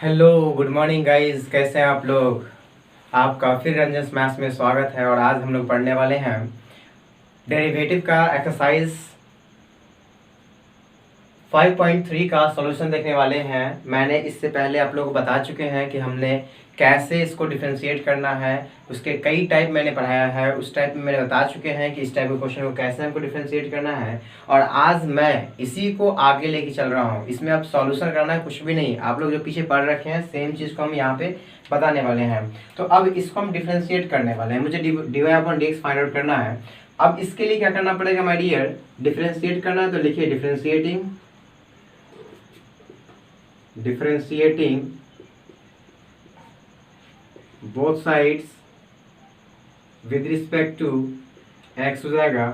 Hello good morning guys, कैसे हैं आप लोग। आपका फिर रंजन मैथ्स में स्वागत है। और आज हम लोग पढ़ने वाले हैं डेरिवेटिव का एक्सरसाइज 5.3 का सॉल्यूशन देखने वाले हैं। मैंने इससे पहले आप लोगों को बता चुके हैं कि हमने कैसे इसको डिफरेंशिएट करना है। उसके कई टाइप मैंने पढ़ाया है, उस टाइप में मैंने बता चुके हैं कि इस टाइप के क्वेश्चन को कैसे हमको डिफरेंशिएट करना है। और आज मैं इसी को आगे लेके चल रहा हूँ। इसमें अब सॉल्यूशन करना है कुछ भी नहीं, आप लोग जो पीछे पढ़ रखे हैं सेम चीज़ को हम यहाँ पे बताने वाले हैं। तो अब इसको हम डिफरेंशिएट करने वाले हैं। मुझे dy upon dx find out करना है। अब इसके लिए क्या करना पड़ेगा माय डियर, डिफरेंशिएट करना है। तो लिखिए differentiating both sides with respect to x हो जाएगा।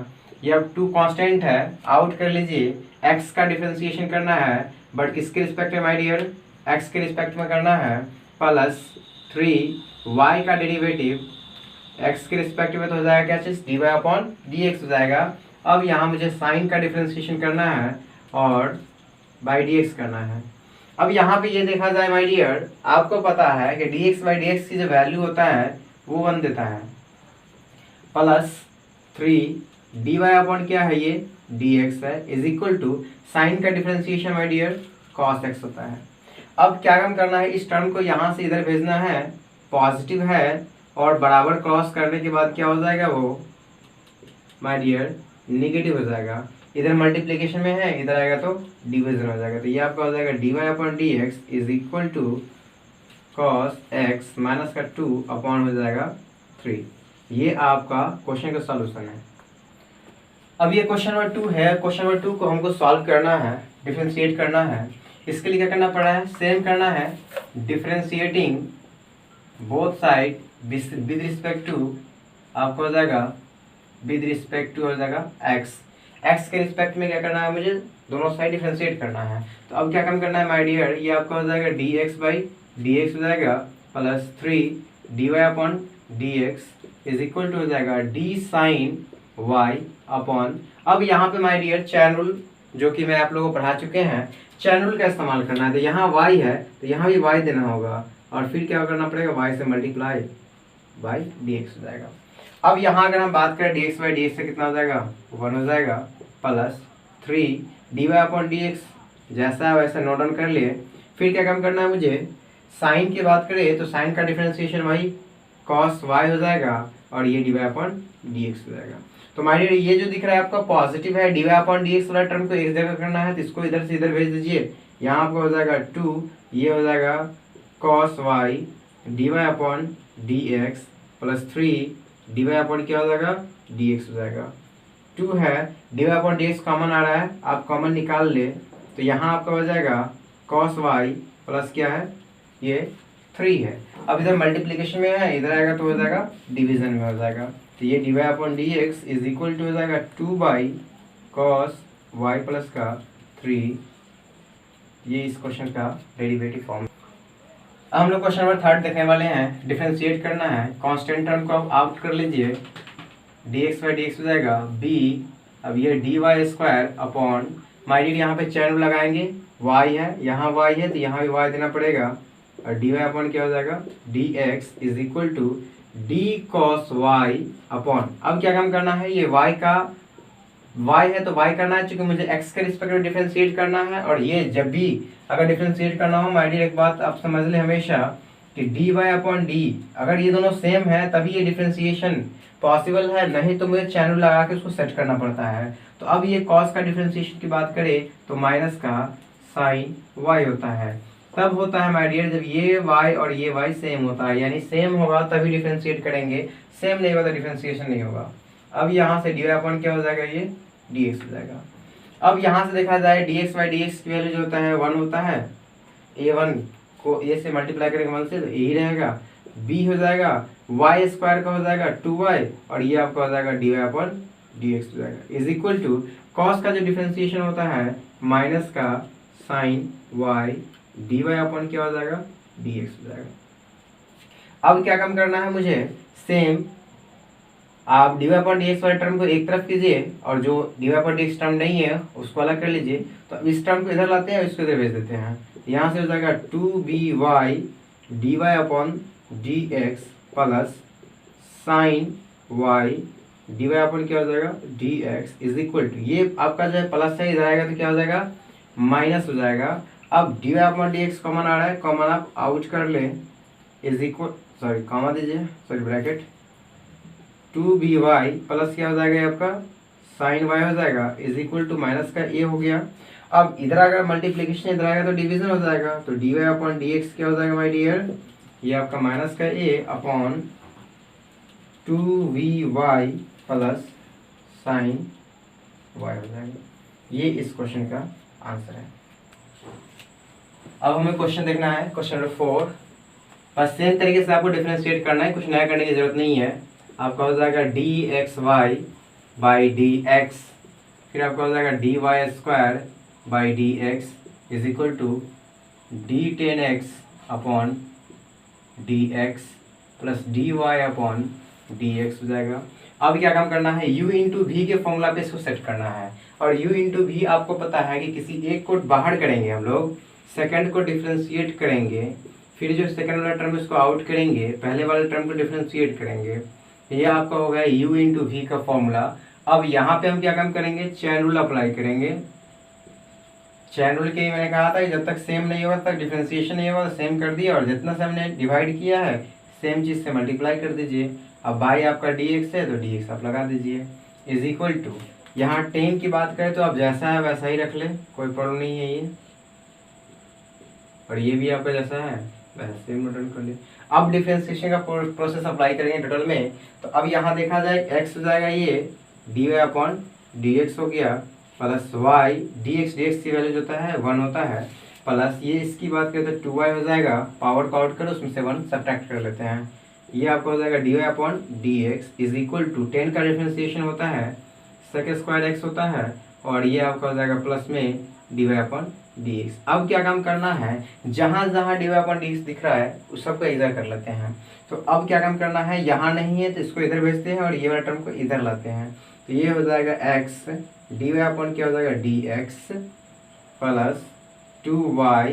ये अब टू कांस्टेंट है, आउट कर लीजिए। x का डिफरेंशिएशन करना है, बट किसके रिस्पेक्ट में माय डियर, x के रिस्पेक्ट में करना है। प्लस 3y का डेरिवेटिव x के रिस्पेक्ट में तो हो जाएगा क्या चीज़, dy अपॉन dx हो जाएगा। अब यहाँ मुझे साइन का डिफरेंशिएशन करना है और बाई dx करना है। अब यहाँ पे ये देखा जाए माय डियर, आपको पता है कि dx बाई dx की जो वैल्यू होता है वो 1 देता है। प्लस 3 dy अपॉन क्या है, ये dx है, इज इक्वल टू साइन का differentiation my dear cos x होता है। अब क्या काम करना है, इस टर्म को यहाँ से इधर भेजना है, पॉजिटिव है, और बराबर क्रॉस करने के बाद क्या हो जाएगा वो माय डियर निगेटिव हो जाएगा। इधर मल्टीप्लिकेशन में है, इधर आएगा तो डिवीजन हो जाएगा। तो ये आपका हो जाएगा dy upon dx is equal to cos x minus का 2 अपॉन हो जाएगा 3। ये आपका क्वेश्चन का सॉल्यूशन है। अब ये क्वेश्चन नंबर 2 है। क्वेश्चन नंबर 2 को हमको सॉल्व करना है, डिफरेंशिएट करना है। इसके लिए क्या करना पड़ा है, सेम करना है, differentiating both side with respect to, आपको हो जाएगा विद रिस्पेक्ट टू हो जाएगा x के रिस्पेक्ट में क्या करना है, मुझे दोनों साइड डिफरेंशिएट करना है। तो अब क्या काम करना है माय डियर, ये आपका हो जाएगा dx बाई dx हो जाएगा plus 3 dy upon dx is equal to हो जाएगा d साइन y अपॉन, अब यहाँ पे माय डियर चैन रूल जो कि मैं आप लोगों को पढ़ा चुके हैं, चैन रूल का इस्तेमाल करना है। तो यहाँ y है तो यहाँ भी y देना होगा, और फिर क्या करना पड़ेगा, y से मल्टीप्लाई बाई dx हो जाएगा। अब यहाँ अगर हम बात करें dx बाई dx से कितना हो जाएगा, 1 हो जाएगा, प्लस 3 dy अपॉन dx जैसा है वैसा नोट डाउन कर लिए। फिर क्या काम करना है मुझे, साइन की बात करें तो साइन का डिफरेंशिएशन भाई cos y हो जाएगा, और ये dy अपॉन dx हो जाएगा। तो माय डियर ये जो दिख रहा है आपका पॉजिटिव है, dy अपॉन dx वाला टर्म को एक जगह करना है, तो इसको इधर से इधर भेज दीजिए। यहाँ आपको हो जाएगा 2, ये हो जाएगा cos y dy upon dx plus 3 dy upon क्या हो जाएगा, dx हो जाएगा। 2 है, dy अपॉन dx कॉमन आ रहा है, आप कॉमन निकाल ले, तो यहाँ आपका हो जाएगा cos y प्लस क्या है, ये 3 है। अब इधर मल्टीप्लिकेशन में है, इधर आएगा तो हो जाएगा डिवीजन में हो जाएगा। तो ये dy upon dx is equal to हो जाएगा 2 बाई cos y प्लस का 3। ये इस क्वेश्चन का डेरिवेटिव फॉर्म। अब हम लोग क्वेश्चन नंबर 3 देखने वाले हैं। डिफरेंशिएट करना है, कांस्टेंट टर्म को आप आउट कर लीजिए, dx बाई dx हो जाएगा b, अब ये dy square upon, my dear यहाँ पे चैन लगाएंगे, y है, यहाँ y है तो यहाँ भी y देना पड़ेगा, और dy अपॉन क्या हो जाएगा, dx is equal to d cos y upon, अब क्या काम करना है, ये y का y है तो y करना है, चूंकि मुझे x के रिस्पेक्ट में डिफरेंशिएट करना है। और ये जब भी अगर डिफरेंशिएट करना हो माय डियर, एक बात आप समझ ले हमेशा कि dy अपॉन d, अगर ये दोनों सेम है तभी ये डिफरेंशिएशन पॉसिबल है, नहीं तो मुझे चैनल लगा के उसको सेट करना पड़ता है। तो अब ये cos का डिफरेंशिएशन की बात करें तो माइनस का साइन y होता है, तब होता है माय डियर जब ये y और ये y सेम होता है, यानी सेम होगा तभी डिफरेंशिएट करेंगे, सेम नहीं होगा तो डिफरेंशिएशन नहीं होगा। अब यहाँ से dy अपॉन क्या हो जाएगा, ये dx हो जाएगा। अब यहाँ से देखा जाए dx बाई dx की वैल्यू जो होता है 1 होता है, a1 को a से मल्टीप्लाई करेंगे 1 से तो a रहेगा, b हो जाएगा, y स्क्वायर का हो जाएगा 2y, और ये आपका हो जाएगा dy अपॉन dx हो जाएगा, इज इक्वल टू cos का जो डिफरेंशिएशन होता है माइनस का साइन y dy अपॉन क्या हो जाएगा, dx हो जाएगा। अब क्या काम करना है मुझे, सेम आप dy अपॉन dx वाले टर्म को एक तरफ कीजिए, और जो dy अपॉन dx टर्म नहीं है उसको अलग कर लीजिए। तो अब इस टर्म को इधर लाते हैं, इसको इधर भेज देते हैं, यहाँ से हो जाएगा 2by dy upon dx plus sign y dy upon क्या हो जाएगा dx इज इक्वल टू, ये आपका जो है प्लस है, इधर आएगा तो क्या हो जाएगा माइनस हो जाएगा। अब dy अपॉन dx कॉमन आ रहा है, कॉमन आप आउट कर ले, इज इक्वल, सॉरी कॉमा दीजिए, सॉरी ब्रैकेट, 2by प्लस क्या हो जाएगा आपका साइन y हो जाएगा इज इक्वल टू माइनस का a हो गया। अब इधर अगर मल्टीप्लीकेशन इधर आएगा तो डिवीजन हो जाएगा, तो dy अपॉन dx क्या हो जाएगा माय डियर, ये आपका माइनस का a upon 2vy plus sign y हो जाएगा। ये इस क्वेश्चन का आंसर है। अब हमें क्वेश्चन देखना है, क्वेश्चन नंबर 4। बस सेम तरीके से आपको डिफरेंशिएट करना है, कुछ नया करने की जरूरत नहीं है। आपका हो जाएगा dxy बाई dx, फिर आपका हो जाएगा dy square by dx is equal to d10x upon dx plus dy upon dx हो जाएगा। अब क्या काम करना है, u इंटू वी के फॉर्मूला पे इसको सेट करना है, और u इंटू वी आपको पता है कि किसी एक को बाहर करेंगे हम लोग, सेकंड को डिफ्रेंशिएट करेंगे, फिर जो सेकंड वाला टर्म इसको आउट करेंगे, पहले वाले टर्म को डिफ्रेंशिएट करेंगे। ये आपका हो गया u इंटू वी का फॉर्मूला। अब यहाँ पे हम क्या काम करेंगे, चेन रूल अप्लाई करेंगे। चेन रूल के मैंने कहा था कि जब तक सेम नहीं होगा तब डिफरेंशिएशन नहीं होगा, तो सेम कर दिया, और जितना से हमने डिवाइड किया है सेम चीज़ से मल्टीप्लाई कर दीजिए। अब बाई आपका dx है तो dx आप लगा दीजिए इज इक्वल टू, यहाँ टेन की बात करें तो आप जैसा है वैसा ही रख ले, कोई प्रॉब्लम नहीं है ये, और ये भी आपका जैसा है वैसा सेम रिटर्न कर ले। अब डिफरेंशिएशन का प्रोसेस अप्लाई करेंगे टोटल में, तो अब यहाँ देखा जाए x हो जाएगा ये dy अपॉन dx हो गया, प्लस y dx की वैल्यू जो होता है 1 होता है, प्लस ये इसकी बात करें तो 2y हो जाएगा, पावर को आउट करो उसमें से 1 सब्ट्रैक्ट कर लेते हैं, ये आपका हो जाएगा dy upon dx is equal to 10 का डिफरेंशिएशन होता है sec स्क्वायर x होता है, और ये आपका हो जाएगा प्लस में dy अपॉन dx। अब क्या काम करना है, जहाँ जहाँ dy अपॉन dx दिख रहा है उस सबको इधर कर लेते हैं। तो अब क्या काम करना है, यहाँ नहीं है तो इसको इधर भेजते हैं और ये वाला टर्म को इधर लाते हैं, तो ये हो जाएगा x dy अपॉन क्या हो जाएगा dx plus 2y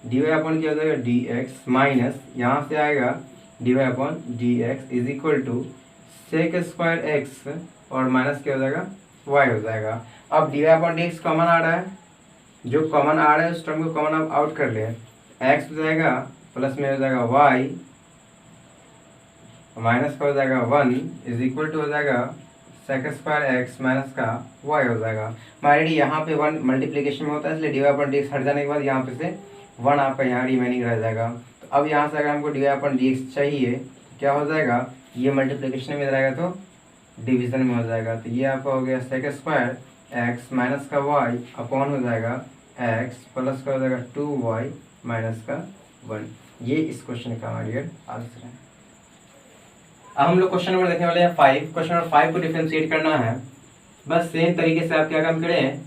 dy upon क्या हो जाएगा dx माइनस यहाँ से आएगा dy upon dx is equal to sec square x और माइनस क्या हो जाएगा y हो जाएगा। अब dy अपॉन dx कॉमन आ रहा है, जो कॉमन आ रहा है उस टर्म को कॉमन आप आउट कर ले, x हो जाएगा प्लस में हो जाएगा y माइनस का हो जाएगा 1 इज इक्वल टू हो जाएगा सेक स्क्वायर x माइनस का y हो जाएगा। हमारे यहाँ पे 1 मल्टीप्लीकेशन में होता है, इसलिए dy अपॉन dx हट जाने के बाद यहाँ पे से 1 आपका यहाँ रिमेनिंग रह जाएगा। तो अब यहाँ से अगर हमको dy अपॉन dx चाहिए तो क्या हो जाएगा, ये मल्टीप्लीकेशन में रहेगा तो डिवीजन में हो जाएगा, तो ये आपका हो गया सेक स्क्वायर x माइनस का y अपॉन हो जाएगा x प्लस का हो जाएगा 2y माइनस का 1। ये इस क्वेश्चन का हमारी आंसर है। अब हम लोग क्वेश्चन नंबर देखने वाले हैं 5। क्वेश्चन नंबर 5 को डिफरेंशिएट करना है। बस सेम तरीके से आप क्या काम करें,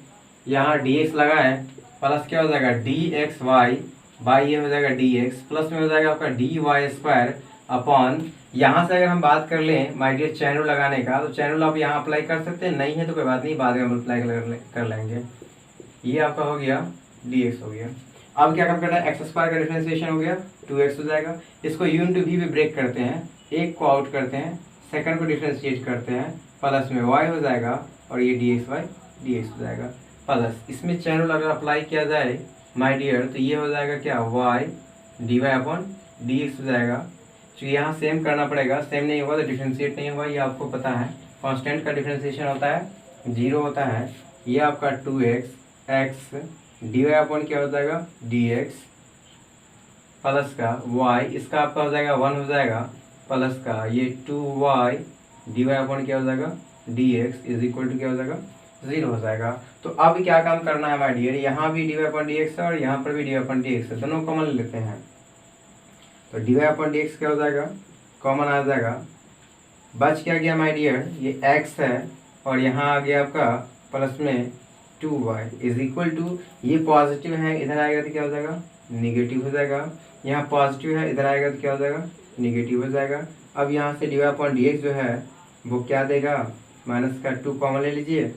यहाँ dx लगाएं, प्लस क्या हो जाएगा dxy बाई ये हो जाएगा dx प्लस में हो जाएगा आपका dy स्क्वायर अपॉन, यहाँ से अगर हम बात कर लें माय डियर चैन रूल लगाने का, तो चैन रूल आप यहाँ अप्लाई कर सकते हैं, नहीं है तो कोई बात नहीं, बाद में हम अप्लाई कर लेंगे। ये आपका हो गया dx हो गया। अब क्या काम करना है, एक्स स्क्वायर का डिफरेंशिएशन हो गया 2x हो जाएगा, इसको u इंटू वी पे ब्रेक करते हैं, एक को आउट करते हैं, सेकंड को डिफरेंशिएट करते हैं, प्लस में y हो जाएगा और ये dx हो जाएगा, प्लस इसमें चैन रूल अगर अप्लाई किया जाए माय डियर तो ये हो जाएगा क्या y dy अपॉन dx हो जाएगा। तो यहाँ सेम करना पड़ेगा, सेम नहीं होगा तो डिफरेंशिएट नहीं होगा, ये आपको पता है। कांस्टेंट का डिफरेंशिएशन होता है 0 होता है, ये आपका 2x x dy अपॉन क्या हो जाएगा dx प्लस का y, इसका आपका हो जाएगा 1 हो जाएगा, प्लस का ये 2y dy अपॉन क्या हो जाएगा dx इज इक्वल टू क्या हो जाएगा 0 हो जाएगा। तो अब क्या काम करना है हमारे डियर, यहाँ भी dy अपॉन dx है और यहाँ पर भी dy अपॉन dx है, दोनों कॉमन लेते हैं, तो dy अपॉन dx क्या हो जाएगा कॉमन आ जाएगा, बच क्या गया माय डियर, ये x है और यहाँ आ गया आपका प्लस में 2y इज इक्वल टू, ये पॉजिटिव है इधर आएगा तो क्या हो जाएगा निगेटिव हो जाएगा, यहाँ पॉजिटिव है इधर आएगा तो क्या हो जाएगा निगेटिव हो जाएगा। अब यहाँ से dy अपॉन dx जो है वो क्या देगा, माइनस का 2 कॉमन ले लीजिए,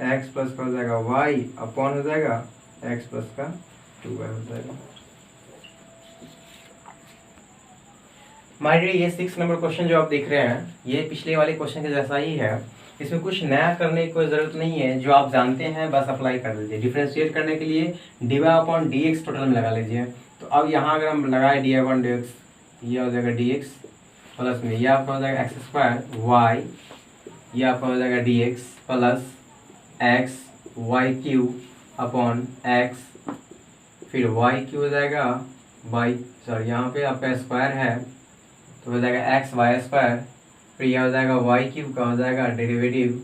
x प्लस का हो जाएगा y अपॉन हो जाएगा x प्लस का 2y हो जाएगा। माय डियर ये 6 नंबर क्वेश्चन जो आप देख रहे हैं ये पिछले वाले क्वेश्चन के जैसा ही है। इसमें कुछ नया करने की कोई ज़रूरत नहीं है, जो आप जानते हैं बस अप्लाई कर लीजिए। डिफ्रेंशिएट करने के लिए dy अपॉन dx टोटल में लगा लीजिए। तो अब यहाँ अगर हम लगाए dy अपॉन dx, ये हो जाएगा dx प्लस में ये आपका हो जाएगा एक्स स्क्वायर y, ये आपका हो जाएगा dx plus x y q upon x, फिर वाई क्यू हो जाएगा वाई, सॉरी यहाँ पे आपका स्क्वायर है तो हो जाएगा एक्स वाई स्क्वायर, फिर यह हो जाएगा वाई क्यूब का हो जाएगा डेरिवेटिव,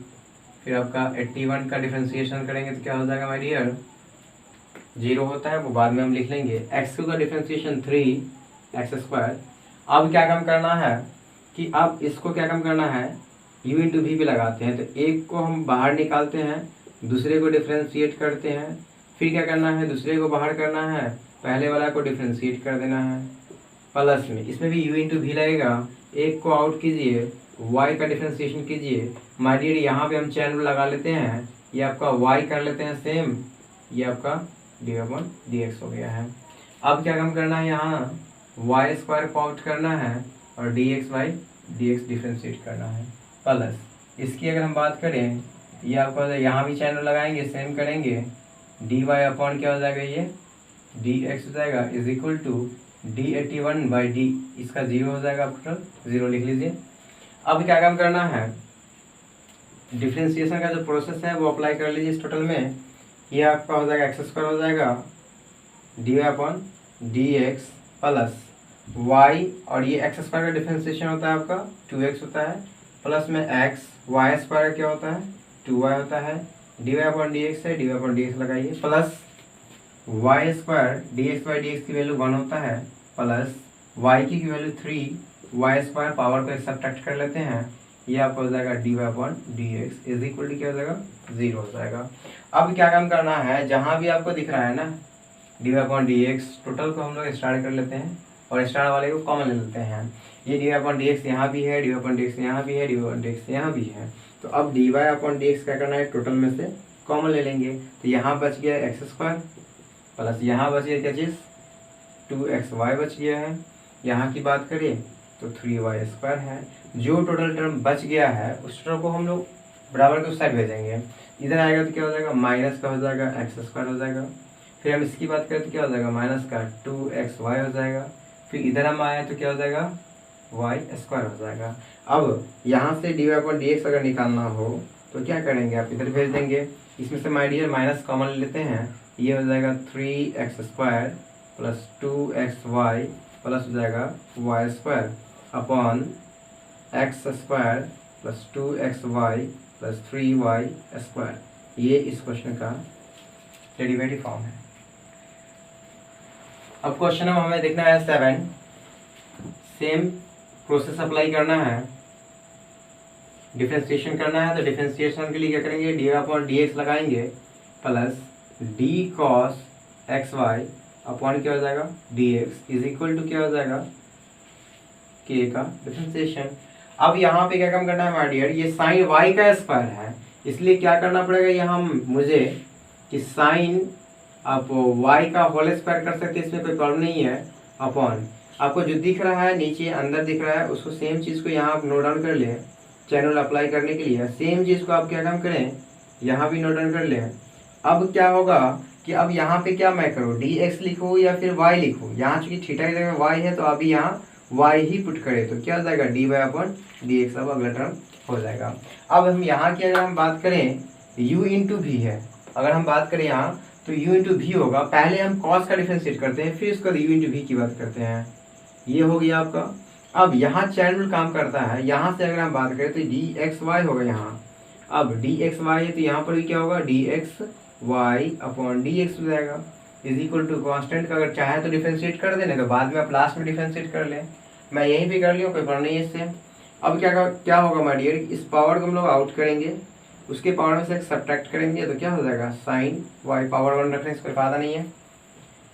फिर आपका 81 का डिफ्रेंसिएशन करेंगे तो क्या हो जाएगा माय डियर, 0 होता है वो बाद में हम लिख लेंगे। एक्स क्यू का डिफ्रेंसिएशन 3 एक्स स्क्वायर। अब क्या काम करना है कि अब इसको क्या काम करना है, u इंटू वी पे लगाते हैं। तो एक को हम बाहर निकालते हैं, दूसरे को डिफ्रेंशिएट करते हैं, फिर क्या करना है दूसरे को बाहर करना है, पहले वाला को डिफ्रेंशिएट कर देना है प्लस में, इसमें भी u इंटू वी लगेगा। एक को आउट कीजिए, y का डिफ्रेंशिएशन कीजिए। माय डियर यहाँ पे हम चैन लगा लेते हैं, ये आपका y कर लेते हैं सेम, ये आपका डी अपॉन डी एक्स हो गया है। अब क्या काम करना है, यहाँ वाई स्क्वायर को आउट करना है और D X by D x differentiate करना है प्लस। इसकी अगर हम बात करें ये आपका यहाँ भी चैनल लगाएंगे, सेम करेंगे, डी वाई अपॉन क्या हो जाएगा, ये डी एक्स हो जाएगा is equal to d 81 by d, इसका 0 हो जाएगा, आपका 0 लिख लीजिए। अब क्या काम करना है, डिफ्रेंसिएशन का जो प्रोसेस है वो अप्लाई कर लीजिए इस टोटल में। ये आपका हो जाएगा एक्स स्क्वायर हो जाएगा d Y upon D x plus y, और ये एक्स स्क्वायर का डिफ्रेंसिएशन होता है आपका 2x होता है, प्लस में एक्स वाई स्क्वायर क्या होता है 2y होता है, D Y upon D X है, D Y upon D X लगाइए plus Y square D X by D X की वैल्यू 1 होता है प्लस वाई की वैल्यू 3 वाई स्क्वायर पावर को एक सब्ट्रैक्ट कर लेते हैं, ये आपको हो जाएगा d Y upon D x is equal to क्या हो जाएगा 0 हो जाएगा। अब क्या काम करना है, जहाँ भी आपको दिख रहा है ना d Y upon D x, total को हम लोग स्टार्ट कर लेते हैं और स्टार वाले को कॉमन ले लेते हैं। ये d Y upon D x यहाँ भी है, D Y upon D x यहाँ भी है, D Y upon D x यहाँ भी है। तो अब d Y upon D x क्या करना है, टोटल में से कॉमन ले लेंगे। तो यहाँ बच गया एक्स स्क्वायर प्लस यहाँ बच गया क्या चीज़ 2xy बच गया है। यहाँ की बात करें तो 3y स्क्वायर है। जो टोटल टर्म बच गया है उस टर्म को हम लोग बराबर के उस साइड भेजेंगे। इधर आएगा तो क्या हो जाएगा, माइनस का हो जाएगा एक्स स्क्वायर हो जाएगा। फिर हम इसकी बात करें तो क्या हो जाएगा, माइनस का 2xy हो जाएगा। फिर इधर हम आए तो क्या हो जाएगा, y स्क्वायर हो जाएगा। अब यहाँ से d Y upon D x अगर निकालना हो तो क्या करेंगे, आप इधर भेज देंगे। इसमें से माय डियर माइनस कॉमन ले लेते हैं, ये हो जाएगा 3x square plus 2xy plus हो जाएगा y square upon x square plus 2xy plus 3y square. ये इस क्वेश्चन का डेरिवेटिव फॉर्म है। अब क्वेश्चन में हमें देखना है 7, सेम प्रोसेस अप्लाई करना है, डिफ्रेंशिएशन करना है। तो डिफ्रेंशिएशन के लिए क्या करेंगे, डी अपॉन डी एक्स लगाएंगे plus d cos x y upon क्या हो जाएगा d x is equal to क्या हो जाएगा के का डिफ्रेंशिएशन। अब यहाँ पे क्या काम करना है माय डियर, ये साइन वाई का स्क्वायर है, इसलिए क्या करना पड़ेगा यहाँ मुझे कि साइन आप वाई का होल स्क्वायर कर सकते हैं, इसमें कोई प्रॉब्लम नहीं है। अपॉन आपको जो दिख रहा है नीचे अंदर दिख रहा है उसको सेम चीज़ को यहाँ आप नोट डाउन कर लें। चैनल अप्लाई करने के लिए सेम चीज़ को आप क्या काम करें, यहाँ भी नोट डाउन कर लें। अब क्या होगा कि अब यहाँ पे क्या मैं करूँ, डी एक्स लिखूँ या फिर वाई लिखूँ। यहाँ चूंकि थीटा की जगह वाई है तो अभी यहाँ वाई ही पुट करें तो क्या हो जाएगा d Y upon D x, अब अगला टर्म हो जाएगा। अब हम यहाँ की अगर हम बात करें u इंटू वी है, अगर हम बात करें यहाँ तो u इंटू वी होगा। पहले हम कॉस का डिफरेंशिएट करते हैं फिर उसके बाद u इंटू वी की बात करते हैं। ये हो गया आपका। अब यहाँ चैन रूल काम करता है, यहाँ से अगर हम बात करें तो डी एक्स वाई होगा यहाँ। अब डी एक्स वाई है तो यहाँ पर भी क्या होगा d x y upon D x हो जाएगा इज इक्वल टू कॉन्स्टेंट का अगर चाहे तो डिफरेंशिएट कर देने तो बाद में आप लास्ट में डिफरेंशिएट कर लें। मैं यहीं पे कर लिया, कोई प्रॉब्लम नहीं है इससे। अब क्या होगा माय डियर, इस पावर को हम लोग आउट करेंगे, उसके पावर में से एक सब्ट्रैक्ट करेंगे तो क्या हो जाएगा साइन वाई पावर 1 रखने से कोई फायदा नहीं है।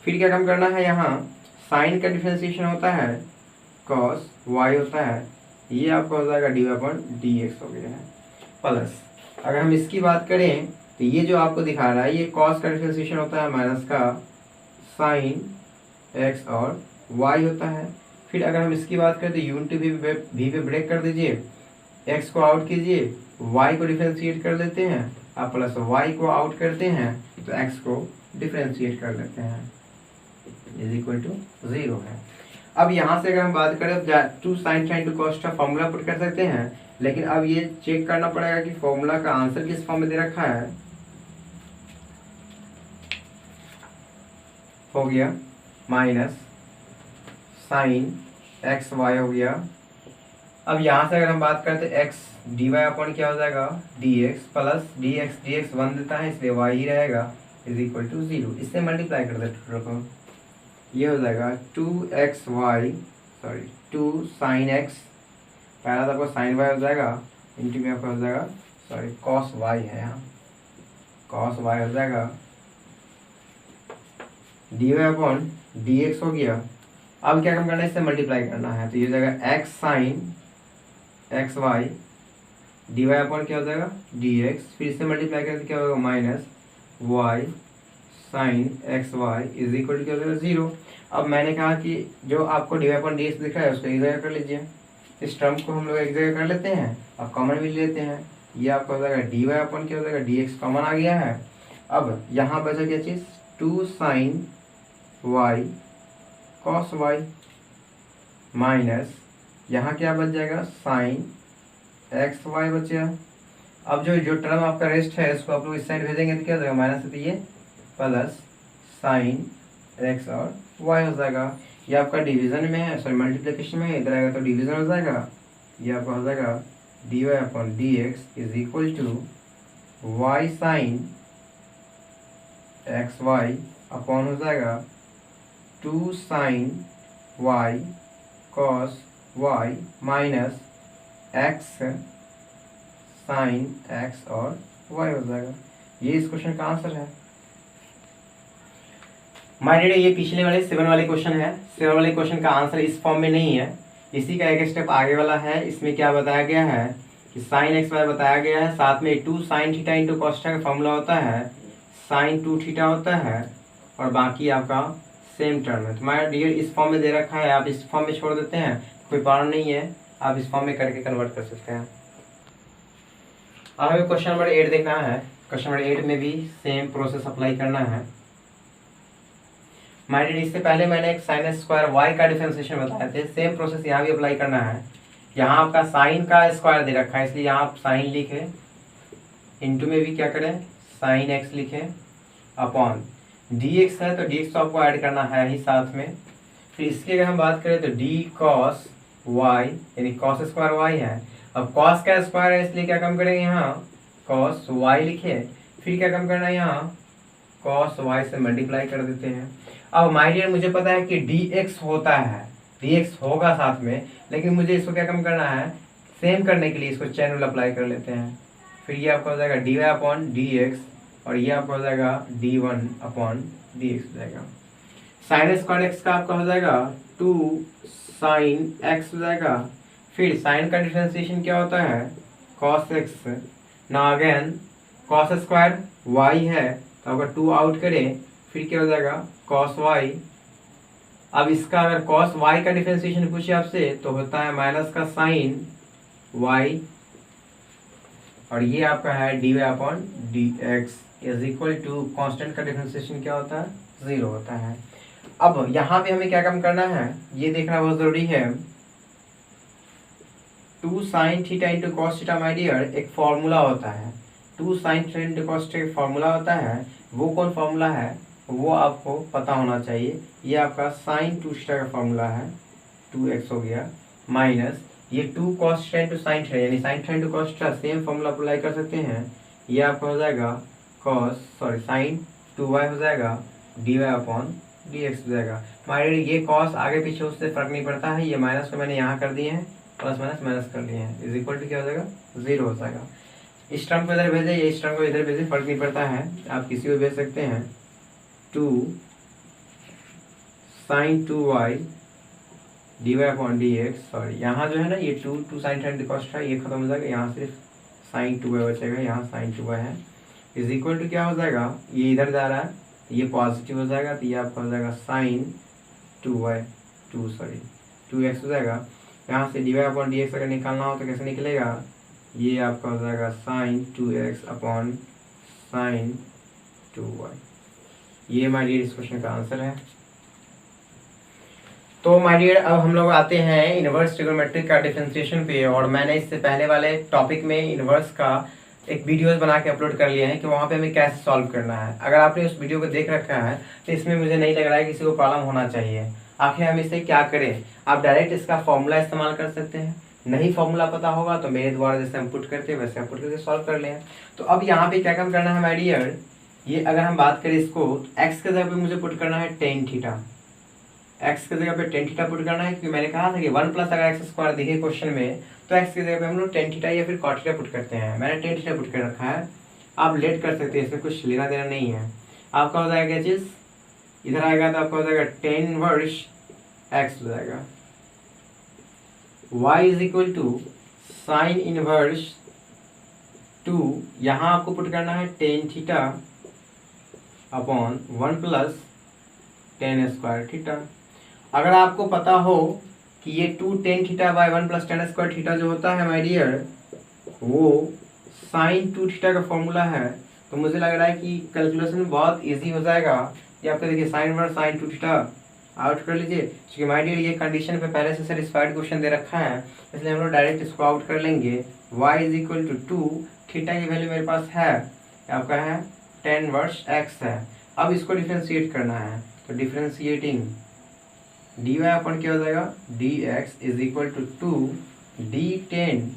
फिर क्या काम करना है, यहाँ साइन का डिफरेंशिएशन होता है कॉस वाई होता है, ये आपका हो जाएगा d Y upon D x हो गया है। प्लस अगर हम इसकी बात करें तो ये जो आपको दिखा रहा है ये कॉस का डिफरेंशिएशन होता है माइनस का साइन एक्स और वाई होता है। फिर अगर हम इसकी बात करें तो यू इंटू वी पे ब्रेक कर दीजिए, एक्स को आउट कीजिए, वाई को डिफ्रेंशिएट कर लेते हैं, अब प्लस वाई को आउट करते हैं तो एक्स को डिफ्रेंशिएट कर लेते हैं, इज इक्वल टू 0 है। अब यहाँ से अगर हम बात करें two sine sine two cos का फॉर्मूला पुट कर सकते हैं, लेकिन अब ये चेक करना पड़ेगा कि फॉर्मूला का आंसर किस फॉर्म में दे रखा है। हो गया माइनस साइन एक्स वाई हो गया। अब यहाँ से अगर हम बात करते हैं एक्स डी वाई अपॉन क्या हो जाएगा d x plus D x 1 देता है इसलिए वाई ही रहेगा, इज इक्वल टू 0। इससे मल्टीप्लाई कर देते टोटल को, ये हो जाएगा 2 साइन एक्स, पहला तो आपका साइन वाई हो जाएगा, इंटू में आपका हो जाएगा कॉस वाई है, यहाँ कॉस वाई हो जाएगा, d Y upon D x हो गया। अब क्या कम करना है, इससे मल्टीप्लाई करना है तो ये हो जाएगा x sine x y, d Y upon क्या हो जाएगा डी एक्स, फिर इससे मल्टीप्लाई करके क्या होगा minus y sine x y is equal to क्या हो जाएगा 0। अब मैंने कहा कि जो आपको d Y upon D x दिख रहा है उसको एक जगह कर लीजिए, इस टर्म को हम लोग एक जगह कर लेते हैं, अब कॉमन भी ले लेते हैं, ये आपका हो जाएगा डी वाई अपॉन क्या हो जाएगा डी एक्स कॉमन आ गया है। अब यहाँ बचा क्या चीज़ 2 sine y cos y minus यहाँ क्या बच जाएगा साइन एक्स वाई बचेगा। अब जो टर्म आपका रेस्ट है इसको आप लोग इस साइड भेजेंगे तो क्या हो जाएगा माइनस, तो ये प्लस साइन एक्स और वाई हो जाएगा। ये आपका डिवीजन में है, सॉरी मल्टीप्लिकेशन में है, इधर आएगा तो डिवीजन हो जाएगा, ये आपका हो जाएगा d Y upon D x is equal to y sine x y upon हो जाएगा 2 sine y cos y minus x sine x और वाई हो जाएगा। ये इस क्वेश्चन का आंसर है। माय डियर, ये पिछले वाले 7 वाले क्वेश्चन है, 7 वाले क्वेश्चन का आंसर इस फॉर्म में नहीं है, इसी का एक स्टेप आगे वाला है। इसमें क्या बताया गया है कि साइन एक्स वाई बताया गया है, साथ में 2 sine theta into cos theta का फॉर्मूला होता है, साइन 2 थीटा होता है और बाकी आपका सेम टर्म है। तो माय डियर इस फॉर्म में दे रखा है, आप इस फॉर्म में छोड़ देते हैं कोई प्रॉब्लम नहीं है, आप इस फॉर्म में करके कन्वर्ट कर सकते हैं। अब हमें क्वेश्चन नंबर 8 देखना है। क्वेश्चन नंबर 8 में भी सेम प्रोसेस अप्लाई करना है। माय डियर इससे पहले मैंने एक साइन स्क्वायर वाई का डिफरेंशिएशन बताए थे, सेम प्रोसेस यहाँ भी अप्लाई करना है। यहाँ आपका साइन का स्क्वायर दे रखा है इसलिए यहाँ आप साइन लिखे, इंटू में भी क्या करें साइन एक्स लिखे, अपॉन डी एक्स है तो डी एक्स तो आपको ऐड करना है ही साथ में। फिर इसकी अगर हम बात करें तो डी कॉस वाई यानी कॉस स्क्वायर वाई है, अब कॉस का स्क्वायर है इसलिए क्या कम करेंगे यहाँ कॉस वाई लिखे, फिर क्या कम करना है यहाँ कॉस वाई से मल्टीप्लाई कर देते हैं। अब माय डियर मुझे पता है कि डी एक्स होता है, डी एक्स होगा साथ में, लेकिन मुझे इसको क्या कम करना है सेम करने के लिए इसको चेन रूल अप्लाई कर लेते हैं। फिर ये आपका हो जाएगा d Y upon D x और ये आपका हो जाएगा d one upon D x हो जाएगा। साइन स्क्वायर एक्स का आपका हो जाएगा 2 साइन एक्स हो जाएगा, फिर साइन का डिफरेंशिएशन क्या होता है कॉस एक्स, ना अगेन कॉस स्क्वायर वाई है तो अगर 2 आउट करें फिर क्या हो जाएगा कॉस वाई। अब इसका अगर कॉस वाई का डिफरेंशिएशन पूछे आपसे तो होता है माइनस का साइन वाई और ये आपका है D Y upon D x is equal to constant का डिफरेंशिएशन क्या होता है 0 होता है। अब यहाँ पे हमें क्या कम करना है ये देखना बहुत जरूरी है। 2 sine theta into cos theta my dear एक फॉर्मूला होता है, 2 sine theta into cos theta एक फॉर्मूला होता है, वो कौन फॉर्मूला है वो आपको पता होना चाहिए। ये आपका साइन 2 थीटा का फॉर्मूला है, 2x हो गया माइनस ये 2 cos theta into sine theta यानी sine theta into cos theta same formula apply कर सकते हैं। ये आपका हो जाएगा साइन 2y हो जाएगा dy अपॉन dx हो जाएगा। हमारे ये कॉस आगे पीछे उससे फर्क नहीं पड़ता है, ये माइनस को मैंने यहाँ कर दिए हैं, प्लस माइनस माइनस कर लिए हैं, इज इक्वल टू क्या हो जाएगा 0 हो जाएगा। इस टर्म को इधर भेजे, इस टर्म को इधर भेजे, फर्क नहीं पड़ता है, आप किसी को भेज सकते हैं। 2 sine 2y dy upon dx, sorry यहाँ जो है ना ये 2 साइन थीटा कॉस थीटा ये खत्म हो जाएगा, यहाँ सिर्फ साइन 2y बचेगा, यहाँ साइन 2y है, इज इक्वल टू क्या हो जाएगा ये इधर जा रहा है तो ये पॉजिटिव हो जाएगा तो ये आपका हो जाएगा साइन 2 2x हो जाएगा। यहाँ से dy अपॉन डी एक्स अगर निकालना हो तो कैसे निकलेगा, ये आपका हो जाएगा sign 2x upon sine 2y। ये माय डियर इस क्वेश्चन का आंसर है। तो माय डियर अब हम लोग आते हैं इनवर्स ट्रिग्नोमेट्री का डिफरेंशिएशन पे, और मैंने इससे पहले वाले टॉपिक में इनवर्स का एक वीडियोस बना के अपलोड कर लिए हैं कि वहाँ पे हमें कैसे सॉल्व करना है। अगर आपने उस वीडियो को देख रखा है तो इसमें मुझे नहीं लग रहा है किसी को प्रॉब्लम होना चाहिए। आखिर हम इसे क्या करें, आप डायरेक्ट इसका फॉर्मूला इस्तेमाल कर सकते हैं, नहीं फॉर्मूला पता होगा तो मेरे द्वारा जैसे हम पुट करते हैं वैसे हम पुट करके सॉल्व कर लें। तो अब यहाँ पे क्या काम करना है माय डियर, ये अगर हम बात करें इसको, एक्स के जगह पे मुझे पुट करना है टेन थीटा। एक्स की जगह पे टेन थीटा पुट करना है, क्योंकि मैंने कहा था कि 1 प्लस अगर एक्स स्क्वायर दिखे क्वेश्चन में तो एक्स की जगह पे हम लोग टेन थीटा या फिर कॉट थीटा पुट करते हैं। मैंने टेन थीटा पुट कर रखा है, आप लेट कर सकते हैं, इसमें कुछ लेना देना नहीं है। आपका हो जाएगा क्या चीज़, इधर आएगा तो आपका हो जाएगा टेन इनवर्स एक्स हो जाएगा, y is equal to sine inverse 2, यहाँ आपको पुट करना है tan theta upon 1 plus tan square theta. अगर आपको पता हो कि ये 2 tan theta by 1 plus tan square theta जो होता है माय डियर वो साइन 2 थीटा का फॉर्मूला है, तो मुझे लग रहा है कि कैलकुलेशन बहुत इजी हो जाएगा। ये आपको देखिए sine verse sine 2 theta out कर लीजिए, क्योंकि माय डियर ये कंडीशन पे पहले से सेटिस्फाइड क्वेश्चन दे रखा है, इसलिए हम लोग डायरेक्ट इसको आउट कर लेंगे। y is equal to 2, theta की वैल्यू मेरे पास है आपका है टेन वर्स x है। अब इसको डिफ्रेंशिएट करना है, तो डिफ्रेंशिएटिंग dy अपन क्या हो जाएगा, dx is equal to 2 d tan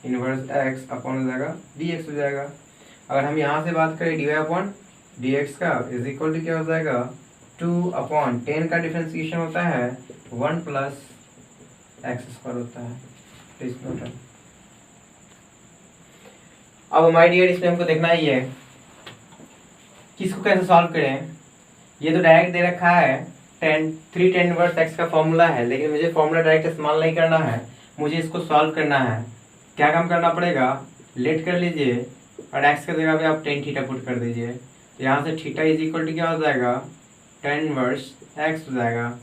inverse x upon हो जाएगा dx हो जाएगा। अगर हम यहाँ से बात करें dy अपॉन dx का इज इक्वल टू क्या हो जाएगा, 2 अपॉन 10 का डिफ्रेंशिएशन होता है 1 प्लस एक्स स्क्वायर होता है। Please note. अब माय डियर इसमें हमको देखना ही है कि इसको कैसे सॉल्व करें। ये तो डायरेक्ट दे रखा है 3 टेन इनवर्स एक्स का फॉर्मूला है, लेकिन मुझे फॉर्मूला डायरेक्ट इस्तेमाल नहीं करना है, मुझे इसको सॉल्व करना है। क्या काम करना पड़ेगा, लेट कर लीजिए और एक्स की जगह पे आप टेन थीटा पुट कर दीजिए, तो यहाँ से थीटा इज इक्वल टू क्या हो जाएगा, टेन इनवर्स एक्स हो जाएगा।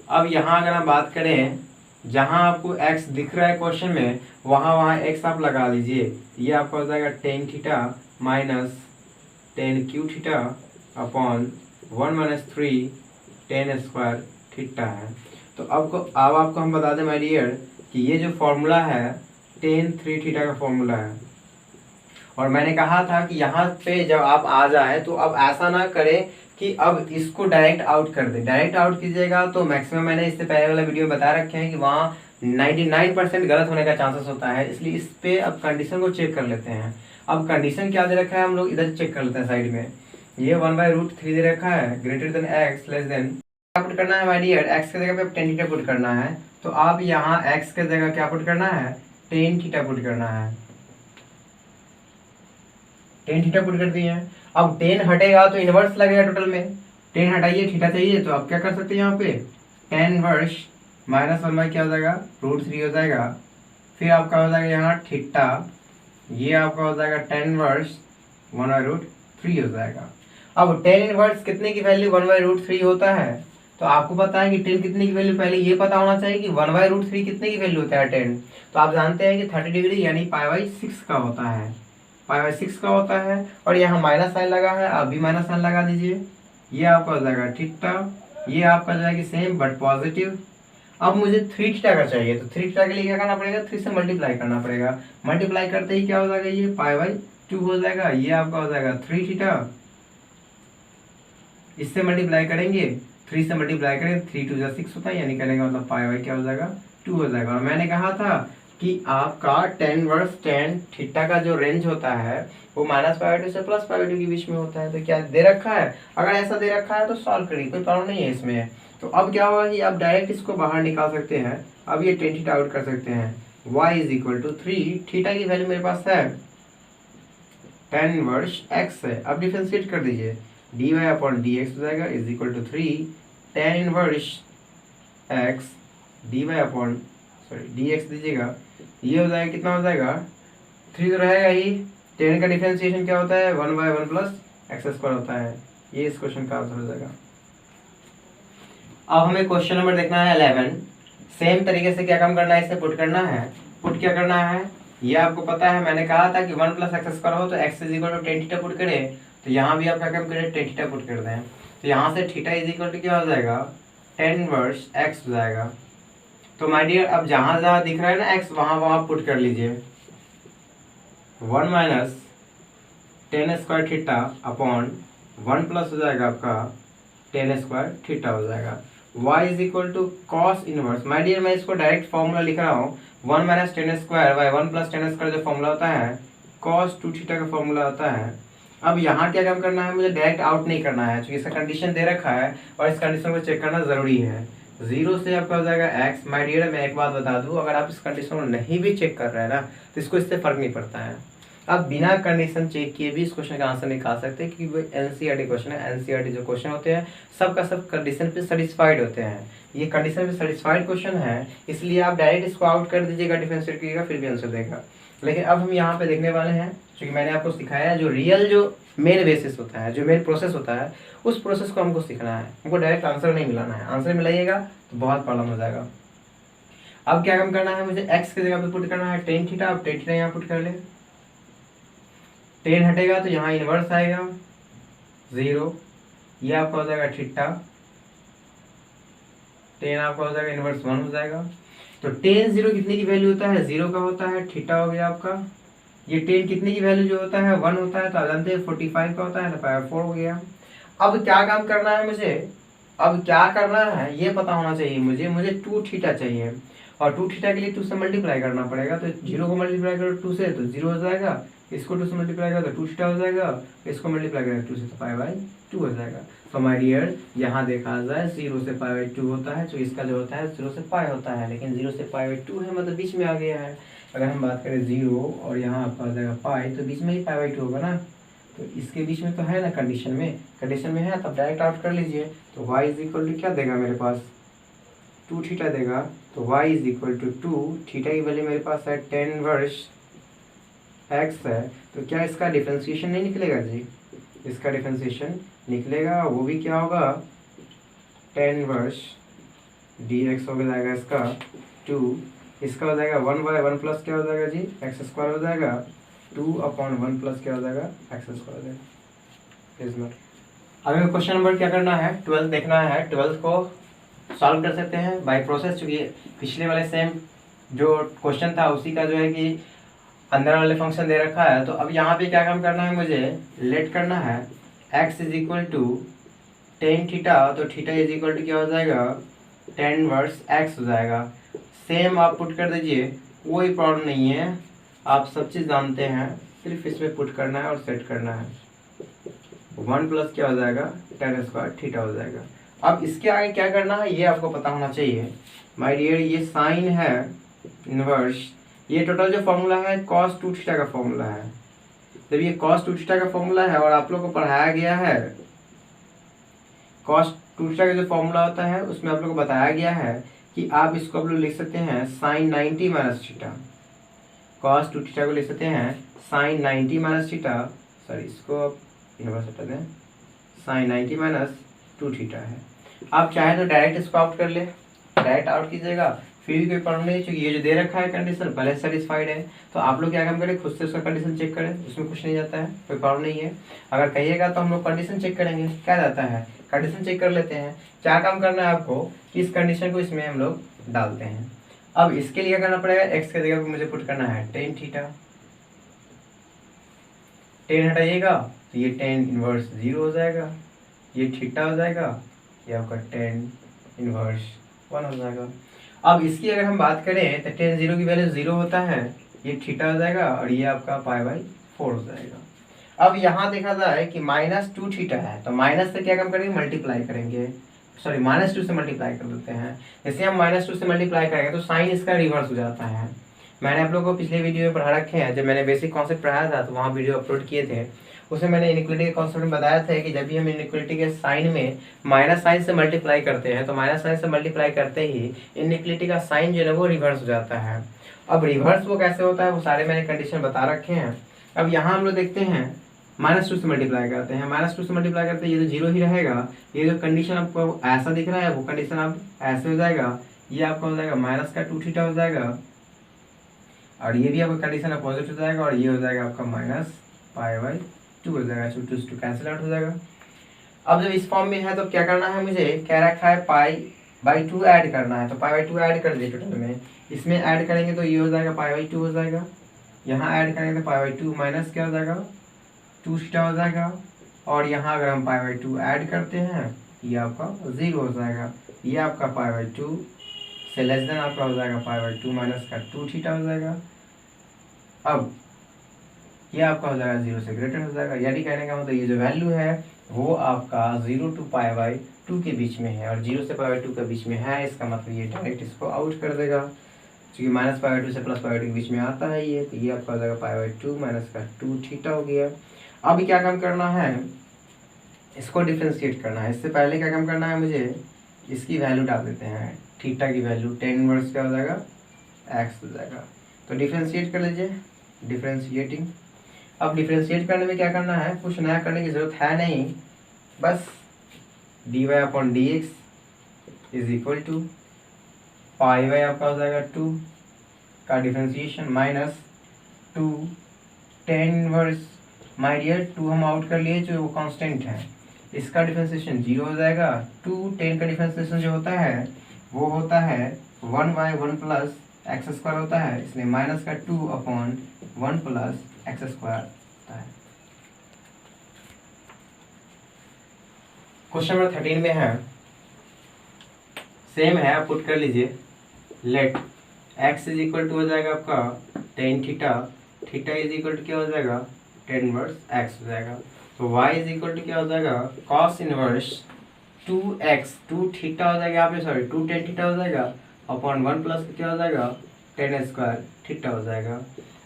अब यहाँ अगर हम बात करें जहाँ आपको x दिख रहा है क्वेश्चन में वहाँ x आप लगा लीजिए, ये आपका हो जाएगा tan theta minus ten Q theta upon 1 minus 3 ten square theta है। तो अब आपको हम बता दें माय डियर कि ये जो फॉर्मूला है टेन 3 थीटा का फॉर्मूला है, और मैंने कहा था कि यहाँ पे जब आप आ जाए तो अब ऐसा ना करें कि अब इसको डायरेक्ट आउट कर दे। डायरेक्ट आउट कीजिएगा तो मैक्सिमम मैंने इससे पहले वाला वीडियो में बता रखे हैं कि वहाँ 99% गलत होने का चांसेस होता है, इसलिए इस पे अब कंडीशन को चेक कर लेते हैं। अब कंडीशन क्या दे रखा है हम लोग इधर चेक कर लेते हैं साइड में। ये 1/√3 दे रखा है, greater than x less than क्या पुट करना है माय डियर, एक्स की जगह पे टेन थीटा पुट करना है, तो आप यहाँ एक्स की जगह क्या पुट करना है, टेन थीटा पुट करना है। टेन थीटा पुट कर दिए हैं। अब टेन हटेगा तो इनवर्स लगेगा टोटल में, टेन हटाइए थीटा चाहिए, तो आप क्या कर सकते हैं यहाँ पे टेन इनवर्स माइनस 1 बाई क्या हो जाएगा, √3 हो जाएगा। फिर आपका हो जाएगा यहाँ थीटा, ये आपका हो जाएगा टेन इनवर्स 1/√3 हो जाएगा। अब टेन इनवर्स कितने की वैल्यू 1/√3 होता है, तो आपको पता है कि टेन कितने की वैल्यू, पहले ये पता होना चाहिए कि 1/√3 कितने की वैल्यू होता है टेन। तो आप जानते हैं कि 30 डिग्री यानी π/6 का होता है, π/6 का होता है। और यहाँ माइनस साइन लगा है, आप भी माइनस साइन लगा दीजिए, ये आपका हो जाएगा थीटा, ये आपका जाएगी सेम बट पॉजिटिव। अब मुझे 3 थीटा का चाहिए, तो 3 थीटा के लिए क्या करना पड़ेगा, 3 से मल्टीप्लाई करना पड़ेगा। मल्टीप्लाई करते ही क्या हो जाएगा, ये π/2 हो जाएगा, ये आपका हो जाएगा 3 थीटा। इससे मल्टीप्लाई करेंगे, 3 से मल्टीप्लाई करेंगे 3 2 6 होता है, यानी करेंगे मतलब π/2 क्या हो जाएगा, 2 हो जाएगा। और मैंने कहा था कि आपका टेन वर्स टेन थीटा का जो रेंज होता है वो -π/2 से +π/2 के बीच में होता है। तो क्या दे रखा है, अगर ऐसा दे रखा है तो सॉल्व करिए, कोई प्रॉब्लम नहीं है इसमें। तो अब क्या होगा कि आप डायरेक्ट इसको बाहर निकाल सकते हैं। अब ये टेन थीटा आउट कर सकते हैं, y is equal to 3, theta की वैल्यू मेरे पास है टेन इनवर्स x है। अब डिफरेंशिएट कर दीजिए, dy अपॉन dx हो जाएगा is equal to 3 tan inverse x dy upon dx दीजिएगा, ये हो जाएगा कितना हो जाएगा, 3 तो रहेगा ही। 10 का डिफरेंशिएशन क्या होता है, 1/1 प्लस एक्स स्क्वायर होता है। ये इस क्वेश्चन का आंसर हो जाएगा। अब हमें क्वेश्चन नंबर देखना है 11। सेम तरीके से क्या काम करना है, इसे पुट करना है। पुट क्या करना है, ये आपको पता है, मैंने कहा था कि 1 + x² हो तो x is equal to tan theta put करें, तो यहाँ भी आप क्या काम करें, टेन थीटा पुट कर दें, तो यहाँ से थीटा इज इक्वल टू क्या हो जाएगा, टेन इनवर्स x हो जाएगा। तो माय डियर अब जहाँ जहाँ दिख रहा है ना x, वहाँ वहाँ पुट कर लीजिए। 1 - tan² थीटा अपॉन 1 प्लस हो जाएगा आपका tan² थीटा हो जाएगा। y is equal to cos inverse, my dear मैं इसको डायरेक्ट फॉर्मूला लिख रहा हूँ, 1 - tan² बाय 1 + tan² जो फॉर्मूला होता है cos 2 थीटा का फॉर्मूला होता है। अब यहाँ क्या काम करना है, मुझे डायरेक्ट आउट नहीं करना है, क्योंकि इसका कंडीशन दे रखा है और इस कंडीशन को चेक करना जरूरी है। 0 से आपका हो जाएगा x। माय डियर मैं एक बात बता दूँ, अगर आप इस कंडीशन को नहीं भी चेक कर रहे हैं ना, तो इसको इससे फर्क नहीं पड़ता है, आप बिना कंडीशन चेक किए भी इस क्वेश्चन का आंसर निकाल सकते हैं, क्योंकि वो एनसीईआरटी क्वेश्चन है। एनसीईआरटी जो क्वेश्चन होते हैं सब का सब कंडीशन पे सेटिस्फाइड होते हैं, ये कंडीशन पे सेटिस्फाइड क्वेश्चन है, इसलिए आप डायरेक्ट इसको आउट कर दीजिएगा, डिफरेंशिएट कीजिएगा, फिर भी आंसर देगा। लेकिन अब हम यहाँ पे देखने वाले हैं, क्योंकि मैंने आपको सिखाया है जो रियल जो मेन बेसिस होता है, जो मेन प्रोसेस होता है, उस प्रोसेस को हमको सीखना है, हमको डायरेक्ट आंसर नहीं मिलाना है। आंसर मिलाइएगा तो बहुत प्रॉब्लम हो जाएगा। अब क्या काम करना है, मुझे x की जगह पे पुट करना है टेन थीटा। अब टेन थीटा यहाँ पुट कर ले, टेन हटेगा तो यहाँ इनवर्स आएगा 0, ये आपका हो जाएगा थीटा, टेन आपका हो जाएगा इनवर्स 1 हो जाएगा। तो टेन 0 कितने की वैल्यू होता है, 0 का होता है, थीटा हो गया आपका। ये टेन कितने की वैल्यू जो होता है 1 होता है, तो आप जानते हैं 45 का होता है, तो पावर 4 हो गया। अब क्या काम करना है मुझे, अब क्या करना है ये पता होना चाहिए मुझे 2 थीटा चाहिए, और 2 थीटा के लिए 2 से मल्टीप्लाई करना पड़ेगा। तो 0 को मल्टीप्लाई करो 2 से तो 0 हो जाएगा, इसको 2 से मल्टीप्लाई करो तो 2 थीटा हो जाएगा, इसको मल्टीप्लाई करें 2 से तो π/2 हो जाएगा। तो माय डियर यहाँ देखा जाए 0 से π/2 होता है, तो इसका जो होता है 0 से π होता है, लेकिन 0 से π/2 है, मतलब बीच में आ गया है। अगर हम बात करें 0 और यहाँ आपका हो जाएगा π, तो बीच में ही π/2 होगा ना, तो इसके बीच में तो है ना, कंडीशन में है, तब डायरेक्ट आउट कर लीजिए। तो y इज इक्वल टू क्या देगा मेरे पास, 2 थीटा देगा, तो y is equal to 2 theta की वैल्यू मेरे पास है टेन इनवर्स x है, तो क्या इसका डिफरेंशिएशन नहीं निकलेगा जी, इसका डिफरेंशिएशन निकलेगा, वो भी क्या होगा टेन इनवर्स dx हो जाएगा इसका 2, इसका हो जाएगा 1/1 प्लस क्या हो जाएगा जी x² हो जाएगा, 2/1 प्लस क्या हो जाएगा x² हो जाएगा। अब हमें क्वेश्चन नंबर क्या करना है, 12 देखना है। 12 को सॉल्व कर सकते हैं बाय प्रोसेस, चूँकि पिछले वाले सेम जो क्वेश्चन था उसी का जो है कि अंदर वाले फंक्शन दे रखा है। तो अब यहाँ पे क्या काम करना है, मुझे लेट करना है x is equal to tan theta, तो थीटा इज इक्वल टू क्या हो जाएगा टेन इनवर्स x हो जाएगा। सेम आप पुट कर दीजिए, कोई प्रॉब्लम नहीं है, आप सब चीज़ जानते हैं, सिर्फ इसमें पुट करना है और सेट करना है। 1 प्लस क्या हो जाएगा tan² थीटा हो जाएगा। अब इसके आगे क्या करना है ये आपको पता होना चाहिए माय डियर। ये साइन है इनवर्स, ये टोटल जो फॉर्मूला है cos 2 थीटा का फॉर्मूला है। जब ये cos 2 थीटा का फॉर्मूला है और आप लोग को पढ़ाया गया है cos 2 थीटा का जो फॉर्मूला होता है, उसमें आप लोग को बताया गया है कि आप इसको आप लोग लिख सकते हैं sine 90 minus theta. cos 2 theta को लिख सकते हैं साइन 90 माइनस थीटा, सॉरी इसको आप इनवर्स हटा दें, साइन 90 माइनस 2 थीटा है। आप चाहे तो डायरेक्ट इसको आउट कर ले, डायरेक्ट आउट कीजिएगा, फिर भी कोई प्रॉब्लम नहीं, क्योंकि ये जो दे रखा है कंडीशन पहले सेटिस्फाइड है। तो आप लोग क्या काम करें, खुद से उसका कंडीशन चेक करें, उसमें कुछ नहीं जाता है, कोई प्रॉब्लम नहीं है। अगर कहिएगा तो हम लोग कंडीशन चेक करेंगे, क्या जाता है कंडीशन चेक कर लेते हैं। क्या काम करना है आपको कि इस कंडीशन को इसमें हम लोग डालते हैं। अब इसके लिए क्या करना पड़ेगा, एक्स के जगह पर मुझे पुट करना है टेन थीटा, टेन हटाइएगा तो ये टेन इनवर्स 0 हो जाएगा, ये थीटा हो जाएगा, ये आपका टेन इनवर्स 1 हो जाएगा। अब इसकी अगर हम बात करें तो टेन 0 की वैल्यू 0 होता है, ये थीटा हो जाएगा और ये आपका π/4 हो जाएगा। अब यहाँ देखा जाए कि -2 थीटा है, तो माइनस से क्या काम करेंगे, मल्टीप्लाई करेंगे, सॉरी -2 से मल्टीप्लाई कर देते हैं। जैसे हम -2 से मल्टीप्लाई करेंगे तो साइन इसका रिवर्स हो जाता है। मैंने आप लोगों को पिछले वीडियो में पढ़ा रखे हैं, जब मैंने बेसिक कॉन्सेप्ट पढ़ाया था तो वहाँ वीडियो अपलोड किए थे, उसमें मैंने इनइक्वालिटी के कॉन्सेप्ट में बताया था कि जब भी हम इनइक्वालिटी के साइन में माइनस साइन से मल्टीप्लाई करते हैं तो माइनस साइन से मल्टीप्लाई करते ही इनइक्वालिटी का साइन जो है वो रिवर्स हो जाता है। अब रिवर्स वो कैसे होता है वो सारे मैंने कंडीशन बता रखे हैं। अब यहाँ हम लोग देखते हैं -2 से मल्टीप्लाई करते हैं, -2 से मल्टीप्लाई करते हैं, ये तो 0 ही रहेगा। ये जो कंडीशन आपको ऐसा दिख रहा है वो कंडीशन अब ऐसे हो जाएगा, ये आपका हो जाएगा माइनस का 2 थीटा हो जाएगा, और ये भी आपका कंडीशन अपोजिट हो जाएगा, और ये हो जाएगा आपका माइनस पाई बाई 2 हो जाएगा, 2 to 2 कैंसिल आउट हो जाएगा। अब जब इस फॉर्म में है तो क्या करना है, मुझे क्या रखा है पाई बाई 2 ऐड करना है, तो पाई बाई 2 ऐड कर दिए टोटल में। इसमें ऐड करेंगे तो ये हो जाएगा पाई बाई 2 हो जाएगा, यहाँ ऐड करेंगे तो पाई बाई 2 माइनस क्या हो जाएगा 2 थीटा हो जाएगा, और यहाँ अगर हम पाई बाई 2 ऐड करते हैं ये आपका 0 हो जाएगा, ये आपका पाई बाई 2 से लेस देन आपका हो जाएगा पाई बाई 2 माइनस का 2 थीटा हो जाएगा। अब ये आपका हो जाएगा 0 से ग्रेटर हो जाएगा, यानी कहने का मतलब ये जो वैल्यू है वो आपका 0 to पाई बाई 2 के बीच में है, और 0 से पाई बाई 2 के बीच में है, इसका मतलब ये डायरेक्ट इसको आउट कर देगा, क्योंकि माइनस पाई बाई 2 से प्लस पाई बाई 2 के बीच में आता है ये, तो ये आपका हो जाएगा पाई बाई 2 माइनस का 2 थीटा हो गया। अब क्या काम करना है, इसको डिफ्रेंशिएट करना है। इससे पहले क्या काम करना है, मुझे इसकी वैल्यू डाल देते हैं, थीटा की वैल्यू tan इनवर्स क्या हो जाएगा x हो जाएगा। तो डिफ्रेंशिएट कर लीजिए, डिफ्रेंशिएटिंग। अब डिफ्रेंशिएट करने में क्या करना है, कुछ नया करने की जरूरत है नहीं, बस dy upon D x is equal to pi y आपका हो जाएगा 2 का differentiation minus 2 tan inverse, my dear 2 हम आउट कर लिए जो वो कांस्टेंट है, इसका डिफ्रेंशिएशन 0 हो जाएगा। 2 tan का डिफ्रेंशिएशन जो होता है वो होता है 1/1 प्लस एक्स स्क्वायर होता है, इसलिए माइनस का 2 अपॉन 1 प्लस एक्स स्क्वायर होता है। क्वेश्चन नंबर 13 में है, सेम है, पुट कर लीजिए, let x is equal to हो जाएगा आपका tan theta, theta is equal to क्या हो जाएगा tan इनवर्स x हो जाएगा, तो y इज इक्वल टू क्या हो जाएगा cos इनवर्स 2x 2 थीटा हो जाएगा यहाँ पे, सॉरी 2 tan थीटा हो जाएगा अपॉन 1 प्लस क्या हो जाएगा tan स्क्वायर थीटा हो जाएगा।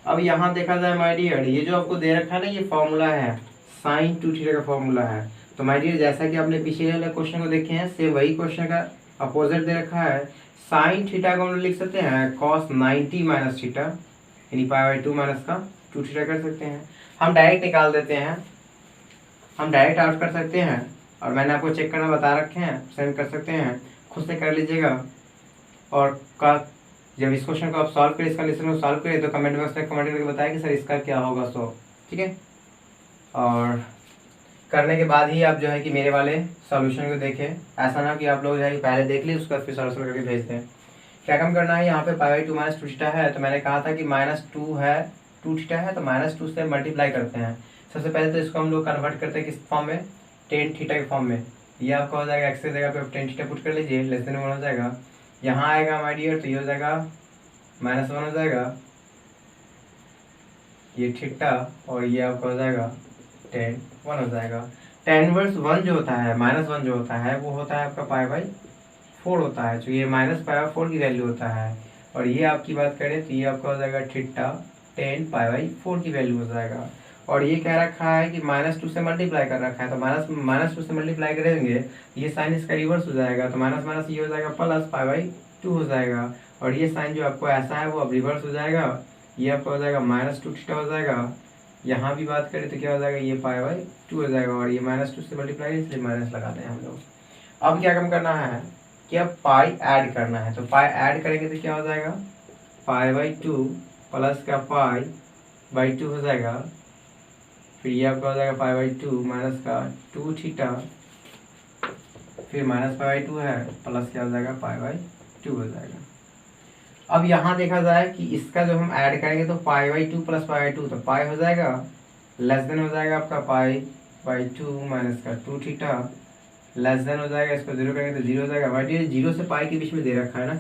अब यहाँ देखा जाए माय डियर, ये जो आपको दे रखा है ना, ये फॉर्मूला है sin 2 थीटा का फॉर्मूला है, तो माय डियर जैसा कि आपने पिछले वाले क्वेश्चन को देखे हैं, सेम वही क्वेश्चन का अपोजिट दे रखा है। साइन थीटा को हम लोग लिख सकते हैं cos 90 माइनस थीटा, यानी पाई बाई 2 माइनस का 2 थीटा कर सकते हैं। हम डायरेक्ट निकाल देते हैं, हम डायरेक्ट आउट कर सकते हैं, और मैंने आपको चेक करना बता रखे हैं, सेंड कर सकते हैं, खुद से कर लीजिएगा। और जब इस क्वेश्चन को आप सॉल्व करें, इसका लेसन को सॉल्व करें, तो कमेंट बॉक्स में कमेंट करके बताएं कि सर इसका क्या होगा सो, ठीक है। और करने के बाद ही आप जो है कि मेरे वाले सॉल्यूशन को देखें, ऐसा ना कि आप लोग जो है पहले देख ली उसका फिर सॉल्यूशन करके भेज दें। क्या काम करना है, यहाँ पे पाई बाई 2 माइनस 2 थीटा है, तो मैंने कहा था कि -2 है 2 थीटा है, तो -2 से मल्टीप्लाई करते हैं। सबसे पहले तो इसको हम लोग कन्वर्ट करते हैं किस फॉर्म में, tan थीटा के फॉर्म में। ये आपका हो जाएगा x की जगह पे tan थीटा पुट कर लीजिए, लेस देन 1 हो जाएगा, यहाँ आएगा माय डियर तो ये हो जाएगा -1 हो जाएगा, ये थीटा, और ये आपका हो जाएगा tan 1 हो जाएगा। tan इनवर्स 1 जो होता है, -1 जो होता है वो होता है आपका पाई बाई 4 होता है, तो ये माइनस पाई बाई 4 की वैल्यू होता है, और ये आपकी बात करें तो ये आपका हो जाएगा थीटा tan पाई बाई 4 की वैल्यू हो जाएगा। और ये कह रखा है कि -2 से मल्टीप्लाई कर रखा है, तो -2 से मल्टीप्लाई करेंगे ये साइन इसका रिवर्स हो जाएगा, तो माइनस माइनस ये हो जाएगा प्लस पाई बाई 2 हो जाएगा, और ये साइन जो आपको ऐसा है वो अब रिवर्स हो जाएगा, ये आपका हो जाएगा -2 थीटा हो जाएगा। यहाँ भी बात करें तो क्या हो जाएगा, ये पाई बाई 2 हो जाएगा, और ये -2 से मल्टीप्लाई इसलिए माइनस लगाते हैं हम लोग। अब क्या काम करना है कि अब पाई ऐड करना है, तो पाई ऐड करेंगे तो क्या हो जाएगा पाई बाई 2 प्लस का पाई बाई 2 हो जाएगा, फिर ये आपका हो जाएगा पाई बाई 2 माइनस का 2 थीटा, फिर माइनस पाई बाई 2 है प्लस क्या हो जाएगा पाई बाई 2 हो जाएगा। अब यहाँ देखा जाए कि इसका जो हम ऐड करेंगे तो pi by 2 plus pi by 2, तो पाई हो जाएगा लेस देन हो जाएगा आपका पाई बाई 2 माइनस का 2 थीटा, लेस देन हो जाएगा, इसको 0 करेंगे तो 0 हो जाएगा। बट ये 0 से पाई के बीच में दे रखा है ना,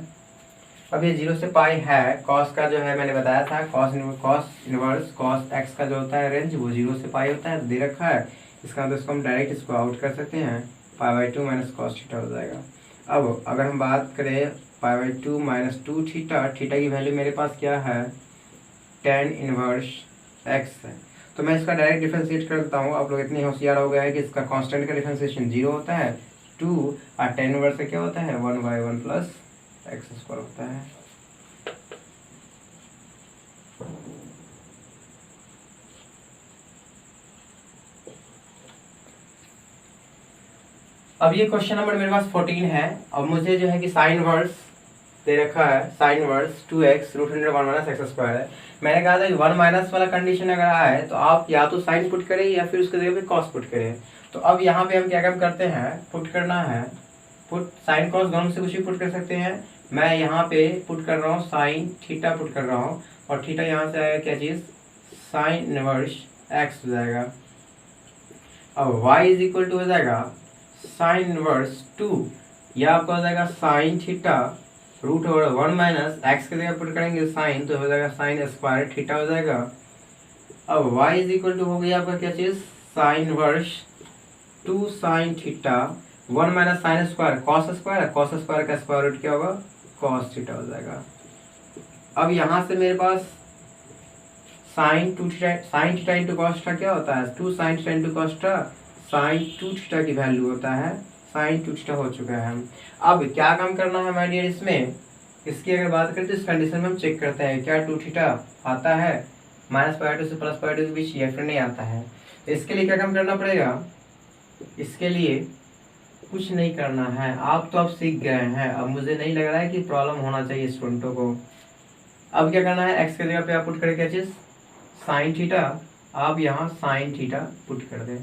अब ये 0 से पाई है, कॉस का जो है मैंने बताया था कॉस इनवर्स कॉस एक्स का जो होता है रेंज वो 0 से पाई होता है, दे रखा है, इसका मतलब इसको हम डायरेक्ट इसको आउट कर सकते हैं, pi by 2 minus cos theta हो जाएगा। अब अगर हम बात करें pi by 2 minus 2 theta, theta की वैल्यू मेरे पास क्या है tan इनवर्स x है, तो मैं इसका डायरेक्ट डिफरेंशिएट कर देता हूँ। आप लोग इतने होशियार हो गए हैं कि इसका कांस्टेंट का डिफरेंशिएशन 0 होता है 2, और tan इनवर्स से क्या होता है 1/1 प्लस एक्स स्क्वायर होता है। अब ये क्वेश्चन नंबर मेरे पास 14 है। अब मुझे जो है कि साइन इनवर्स दे रखा है sine inverse 2x root under 1 minus x square है। मैंने कहा था कि 1 माइनस वाला कंडीशन अगर आए तो आप या तो साइन पुट करें या फिर उसके जगह पे कॉस पुट करें। तो अब यहाँ पे हम क्या काम करते हैं, पुट करना है, पुट साइन कॉस दोनों से कुछ भी पुट कर सकते हैं। मैं यहाँ पे पुट कर रहा हूँ साइन थीटा पुट कर रहा हूँ, और थीटा यहाँ से आएगा क्या चीज़, साइन इनवर्स एक्स हो जाएगा। अब y इज इक्वल टू हो जाएगा साइन इनवर्स 2, यह आपका हो जाएगा sine theta root over 1 minus x की जगह पुट करेंगे साइन, तो हो जाएगा साइन स्क्वायर थीटा हो जाएगा। अब y इज इक्वल टू हो गया आपका क्या चीज़, sine inverse 2 sine theta 1 minus sine square cos square, cos square का स्क्वायर रूट क्या होगा, कॉस थीटा हो जाएगा। अब यहाँ से मेरे पास साइन 2 थीटा, sine theta into cos theta क्या होता है, 2 sine theta into cos theta, sine 2 theta की वैल्यू होता है साइन 2 थीटा हो चुका है। अब क्या काम करना है माय डियर, इसमें इसकी अगर बात करें तो इस कंडीशन में हम चेक करते हैं क्या 2 थीटा आता है माइनस पाई 2 से प्लस पाई 2 के बीच, या फिर नहीं आता है। तो इसके लिए क्या काम करना पड़ेगा, इसके लिए कुछ नहीं करना है, आप तो अब सीख गए हैं। अब मुझे नहीं लग रहा है कि प्रॉब्लम होना चाहिए स्टूडेंटों को। अब क्या करना है, एक्स की जगह पे आप पुट करें क्या चीज़, साइन थीटा, आप यहाँ साइन थीटा पुट कर दें।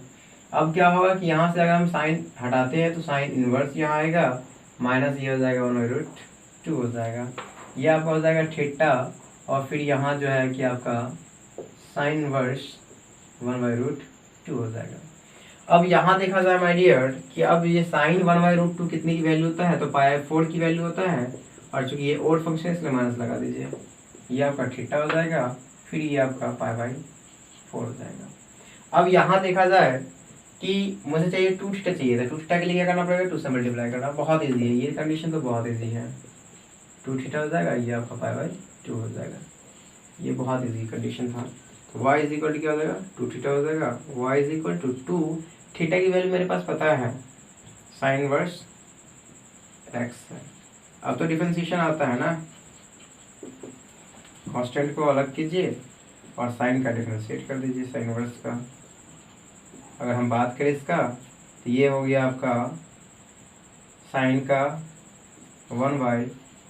अब क्या होगा कि यहाँ से अगर हम साइन हटाते हैं तो साइन इनवर्स यहाँ आएगा, माइनस ये हो जाएगा 1/√2 हो जाएगा, ये आपका हो जाएगा थीटा, और फिर यहाँ जो है कि आपका साइन इनवर्स 1/√2 हो जाएगा। अब यहाँ देखा जाए माय डियर कि अब ये साइन 1/√2 कितनी की वैल्यू होता है, तो π/4 की वैल्यू होता है, और चूंकि ये ओड फंक्शन है इसलिए माइनस लगा दीजिए, ये आपका थीटा हो जाएगा, फिर ये आपका π/4 हो जाएगा। अब यहाँ देखा जाए कि मुझे चाहिए 2 थीटा चाहिए था, 2 थीटा के लिए क्या करना पड़ेगा, 2 से मल्टीप्लाई करना, बहुत ईजी है ये कंडीशन, तो बहुत ईजी है। 2 थीटा हो जाएगा, ये आपका π/2 हो जाएगा, ये बहुत ईजी कंडीशन था। तो y इज इक्वल टू क्या हो जाएगा, 2 थीटा हो जाएगा, y is equal to 2 theta की वैल्यू मेरे पास पता है साइन इनवर्स x है। अब तो डिफरेंशिएशन आता है ना, कांस्टेंट को अलग कीजिए और साइन का डिफरेंशिएट कर दीजिए साइन इनवर्स का। अगर हम बात करें इसका तो ये हो गया आपका साइन का 1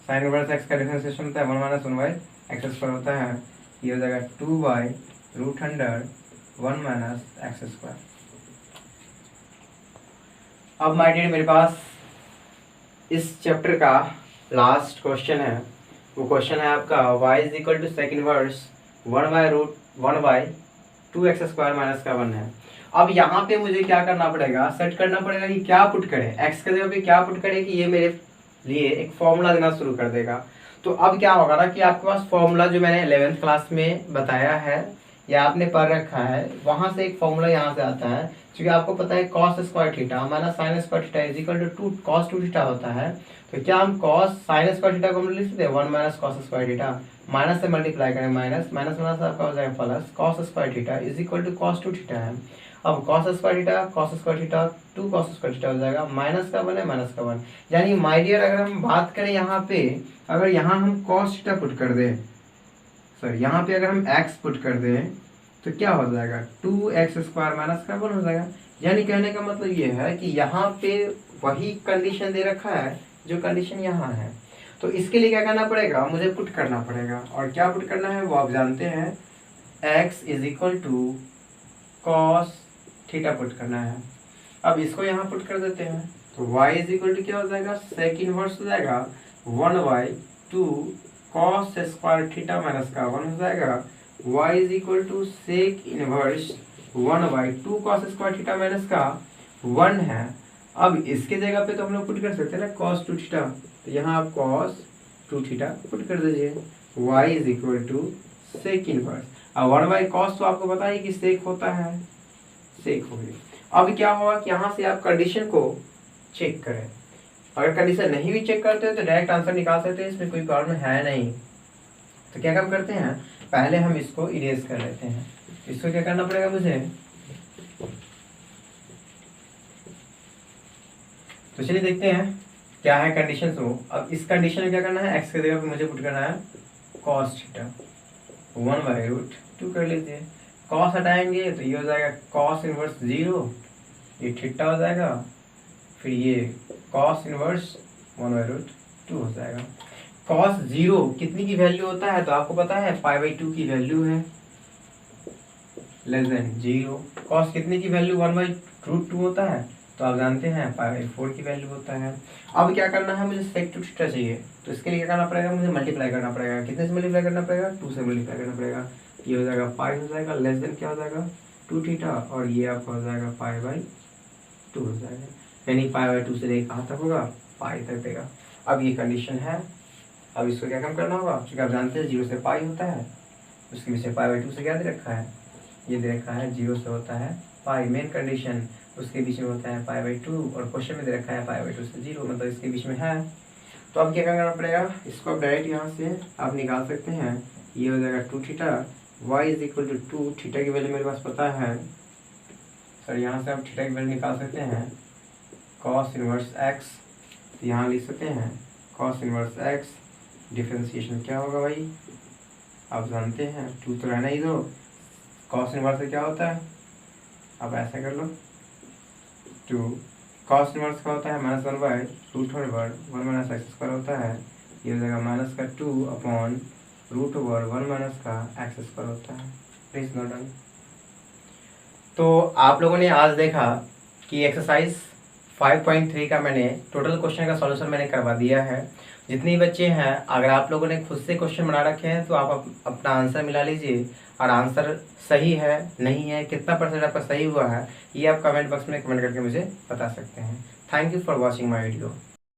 साइन इनवर्स x का डिफरेंशिएशन होता है 1 माइनस 1/x² होता है, ये हो जाएगा 2/√1 माइनस x²। अब माय डियर मेरे पास इस चैप्टर का लास्ट क्वेश्चन है, वो क्वेश्चन है आपका y is equal to sec inverse 1/2x² minus का 1 है। अब यहाँ पे मुझे क्या करना पड़ेगा, सेट करना पड़ेगा कि क्या पुट करें, x के जगह पे क्या पुट करें कि ये मेरे लिए एक फॉर्मूला देना शुरू कर देगा। तो अब क्या होगा ना कि आपके पास फॉर्मूला जो मैंने 11th क्लास में बताया है या आपने पढ़ रखा है, वहां से एक फॉर्मूला यहाँ से आता है, क्योंकि आपको पता है cos square theta minus sine square theta is equal to 2 cos 2 theta होता है। तो क्या हम कॉस साइन स्क्वायर थीटा को हम लिख सकते हैं 1 minus cos square theta, minus से मल्टीप्लाई करें माइनस माइनस माइनस आपका हो जाएगा plus, cos square theta is equal to cos 2 theta है। अब cos square theta 2 cos square theta हो जाएगा, माइनस का 1 है माइनस का 1, यानी माय डियर अगर हम बात करें यहाँ पे, अगर यहाँ हम cos थीटा पुट कर दें, सॉरी यहाँ पे अगर हम x पुट कर दें तो क्या हो जाएगा 2x² माइनस का 1 हो जाएगा। यानी कहने का मतलब ये है कि यहाँ पे वही कंडीशन दे रखा है जो कंडीशन यहाँ है। तो इसके लिए क्या करना पड़ेगा, मुझे पुट करना पड़ेगा, और क्या पुट करना है वो आप जानते हैं, x is equal to cos theta put करना है। अब इसको यहाँ पुट कर देते हैं, तो y इज इक्वल टू क्या हो जाएगा, सेक इनवर्स हो जाएगा 1/2 कॉस स्क्वायर थीटा माइनस का 1 हो जाएगा, y is equal to sec inverse 1/2 cos square theta minus का 1 है। अब इसके जगह पे तो हम लोग पुट कर सकते हैं ना cos 2 थीटा, तो यहाँ आप cos 2 थीटा पुट कर दीजिए, y is equal to sec inverse, अब 1/cos तो आपको पता है कि सेक होता है, सेक हो गई। अब क्या होगा कि यहाँ से आप कंडीशन को चेक करें, अगर कंडीशन नहीं भी चेक करते हो तो डायरेक्ट आंसर निकाल सकते हैं, इसमें कोई प्रॉब्लम है नहीं। तो क्या काम करते हैं, पहले हम इसको इरेज कर लेते हैं। इसको क्या करना पड़ेगा मुझे, तो चलिए देखते हैं क्या है कंडीशन। तो अब इस कंडीशन में क्या करना है, x के जगह पे मुझे पुट करना है cos थीटा 1/√2 कर लीजिए, cos हटाएंगे तो ये हो जाएगा cos इनवर्स 0, ये थीटा हो जाएगा, फिर ये cos इनवर्स 1/√2 हो जाएगा। cos 0 कितनी की वैल्यू होता है, तो आपको पता है π/2 की वैल्यू है, लेस देन 0। cos कितने की वैल्यू 1/√2 होता है, तो आप जानते हैं π/4 की वैल्यू होता है। अब क्या करना है, मुझे sec 2 थीटा चाहिए, तो इसके लिए क्या करना पड़ेगा, मुझे मल्टीप्लाई करना पड़ेगा। कितने से मल्टीप्लाई करना पड़ेगा, 2 से मल्टीप्लाई करना पड़ेगा। ये हो जाएगा पाई हो जाएगा, लेस देन क्या हो जाएगा 2 थीटा, और ये आपका हो जाएगा π/2 हो जाएगा, यानी π/2 से लेकर कहाँ तक होगा, पाई तक देगा। अब ये कंडीशन है, अब इसको क्या कम करना होगा, क्योंकि आप जानते हैं 0 से पाई होता है, उसके पीछे π/2 से क्या दे रखा है, ये दे रखा है 0 से होता है पाई, मेन कंडीशन, उसके बीच में होता है π/2, और क्वेश्चन में दे रखा है π/2 से 0, मतलब इसके बीच में है। तो अब क्या करना पड़ेगा, इसको आप डायरेक्ट यहाँ से आप निकाल सकते हैं। ये हो जाएगा 2 theta, y is equal to 2, theta की वैल्यू मेरे पास पता है सर, यहाँ से आप थीटा की वैल्यू निकाल सकते हैं cos इनवर्स x, तो यहाँ लिख सकते हैं cos इनवर्स x, डिफरेंशिएशन क्या होगा भाई, आप जानते हैं 2 तो रहना ही दो, cos इनवर्स से क्या होता है, आप ऐसा कर लो 2, cos इनवर्स का होता है -1/√1 माइनस एक्स स्क्वायर होता है, ये हो जाएगा माइनस का 2/√1 माइनस का एक्स स्क्वायर होता है। Please note down. तो आप लोगों ने आज देखा कि एक्सरसाइज 5.3 का मैंने टोटल क्वेश्चन का सॉल्यूशन मैंने करवा दिया है। जितने बच्चे हैं, अगर आप लोगों ने खुद से क्वेश्चन बना रखे हैं तो आप अपना आंसर मिला लीजिए, और आंसर सही है नहीं है, कितना % आपका सही हुआ है, ये आप कमेंट बॉक्स में कमेंट करके मुझे बता सकते हैं। Thank you for watching my video.